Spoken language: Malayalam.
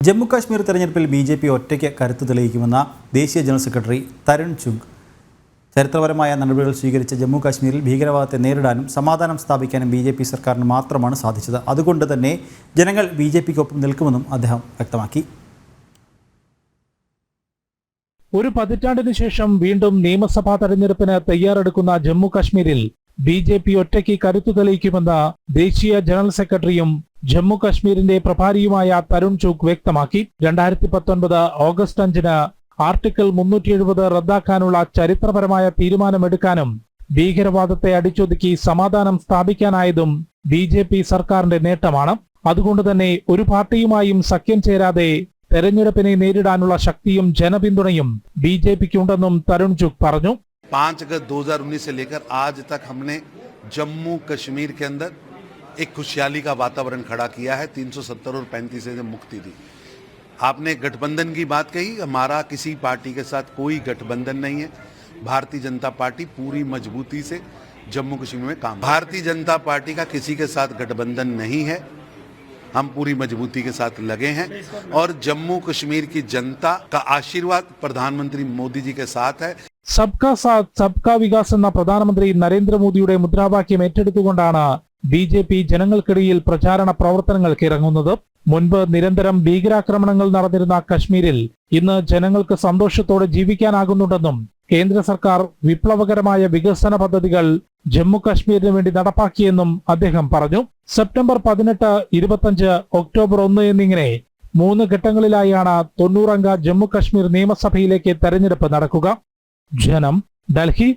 ജമ്മു കാശ്മീർ തെരഞ്ഞെടുപ്പിൽ ബി.ജെ.പി. ഒറ്റയ്ക്ക് കരുത്ത് തെളിയിക്കുമെന്ന ദേശീയ ജനറൽ സെക്രട്ടറി തരുൺ ചുഗ്. ചരിത്രപരമായ നടപടികൾ സ്വീകരിച്ച ജമ്മു കാശ്മീരിൽ ഭീകരവാദത്തെ നേരിടാനും സമാധാനം സ്ഥാപിക്കാനും ബി.ജെ.പി. സർക്കാരിന് മാത്രമാണ് സാധിച്ചത്. അതുകൊണ്ട് തന്നെ ജനങ്ങൾ ബി.ജെ.പിക്കൊപ്പം നിൽക്കുമെന്നും അദ്ദേഹം വ്യക്തമാക്കി. ഒരു പതിറ്റാണ്ടിനു ശേഷം വീണ്ടും നിയമസഭാ തെരഞ്ഞെടുപ്പിന് തയ്യാറെടുക്കുന്ന ജമ്മു കാശ്മീരിൽ ബി.ജെ.പി. ഒറ്റയ്ക്ക് കരുത്തു തെളിയിക്കുമെന്ന് ദേശീയ ജനറൽ സെക്രട്ടറിയും ജമ്മു കാശ്മീരിന്റെ പ്രഭാരിയുമായ തരുൺ ചുഗ് വ്യക്തമാക്കി. 2019 ഓഗസ്റ്റ് 5-ന് ആർട്ടിക്കിൾ 370 റദ്ദാക്കാനുള്ള ചരിത്രപരമായ തീരുമാനമെടുക്കാനും ഭീകരവാദത്തെ അടിച്ചൊതുക്കി സമാധാനം സ്ഥാപിക്കാനായതും ബി.ജെ.പി. സർക്കാരിന്റെ നേട്ടമാണ്. അതുകൊണ്ട് തന്നെ ഒരു പാർട്ടിയുമായും സഖ്യം ചേരാതെ തെരഞ്ഞെടുപ്പിനെ നേരിടാനുള്ള ശക്തിയും ജനപിന്തുണയും ബി.ജെ.പിക്കുണ്ടെന്നും തരുൺ ചുഗ് പറഞ്ഞു. 5 अगस्त 2019 से लेकर आज तक हमने जम्मू कश्मीर के अंदर एक खुशहाली का वातावरण खड़ा किया है। 370 और 35 से मुक्ति दी। आपने गठबंधन की बात कही, हमारा किसी पार्टी के साथ कोई गठबंधन नहीं है। भारतीय जनता पार्टी पूरी मजबूती से जम्मू कश्मीर में काम। भारतीय जनता पार्टी का किसी के साथ गठबंधन नहीं है। हम पूरी मजबूती के साथ लगे हैं और जम्मू कश्मीर की जनता का आशीर्वाद प्रधानमंत्री मोदी जी के साथ है. സബ്കാ സാത്ത് സബ്കാ വികാസ് എന്ന പ്രധാനമന്ത്രി നരേന്ദ്രമോദിയുടെ മുദ്രാവാക്യം ഏറ്റെടുത്തുകൊണ്ടാണ് ബി.ജെ.പി. ജനങ്ങൾക്കിടയിൽ പ്രചാരണ പ്രവർത്തനങ്ങൾക്ക് ഇറങ്ങുന്നത്. മുൻപ് നിരന്തരം ഭീകരാക്രമണങ്ങൾ നടന്നിരുന്ന കശ്മീരിൽ ഇന്ന് ജനങ്ങൾക്ക് സന്തോഷത്തോടെ ജീവിക്കാനാകുന്നുണ്ടെന്നും കേന്ദ്ര സർക്കാർ വിപ്ലവകരമായ വികസന പദ്ധതികൾ ജമ്മു കാശ്മീരിന് വേണ്ടി നടപ്പാക്കിയെന്നും അദ്ദേഹം പറഞ്ഞു. സെപ്റ്റംബർ 18, 25, ഒക്ടോബർ 1 എന്നിങ്ങനെ 3 ഘട്ടങ്ങളിലായാണ് 90 അംഗ ജമ്മു കാശ്മീർ നിയമസഭയിലേക്ക് തെരഞ്ഞെടുപ്പ് നടക്കുക. ജനം, ഡൽഹി.